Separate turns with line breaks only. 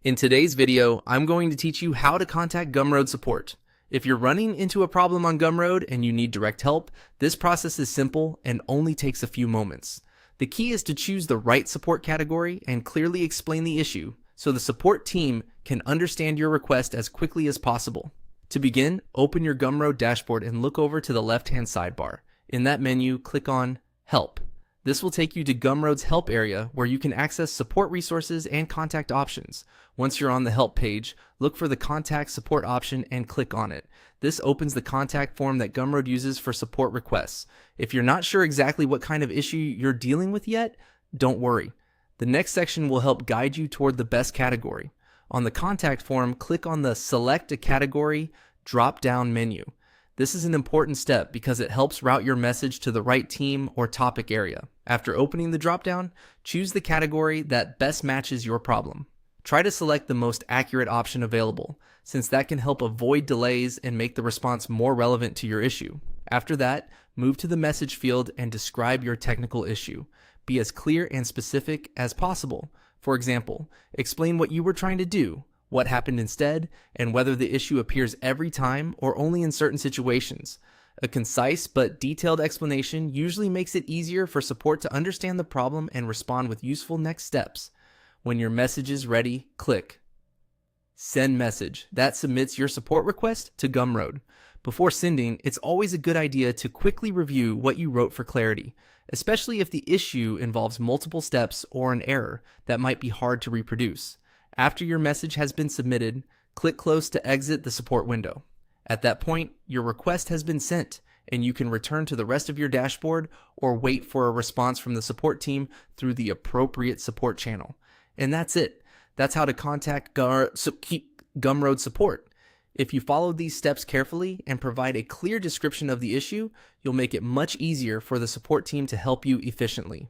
In today's video, I'm going to teach you how to contact Gumroad support. If you're running into a problem on Gumroad and you need direct help, this process is simple and only takes a few moments. The key is to choose the right support category and clearly explain the issue so the support team can understand your request as quickly as possible. To begin, open your Gumroad dashboard and look over to the left-hand sidebar. In that menu, click on Help. This will take you to Gumroad's Help area where you can access support resources and contact options. Once you're on the Help page, look for the Contact Support option and click on it. This opens the contact form that Gumroad uses for support requests. If you're not sure exactly what kind of issue you're dealing with yet, don't worry. The next section will help guide you toward the best category. On the contact form, click on the Select a Category drop-down menu. This is an important step because it helps route your message to the right team or topic area. After opening the dropdown, choose the category that best matches your problem. Try to select the most accurate option available, since that can help avoid delays and make the response more relevant to your issue. After that, move to the message field and describe your technical issue. Be as clear and specific as possible. For example, explain what you were trying to do, what happened instead, and whether the issue appears every time or only in certain situations. A concise but detailed explanation usually makes it easier for support to understand the problem and respond with useful next steps. When your message is ready, click Send Message. That submits your support request to Gumroad. Before sending, it's always a good idea to quickly review what you wrote for clarity, especially if the issue involves multiple steps or an error that might be hard to reproduce. After your message has been submitted, click Close to exit the support window. At that point, your request has been sent, and you can return to the rest of your dashboard or wait for a response from the support team through the appropriate support channel. And that's it. That's how to contact Gumroad support. If you follow these steps carefully and provide a clear description of the issue, you'll make it much easier for the support team to help you efficiently.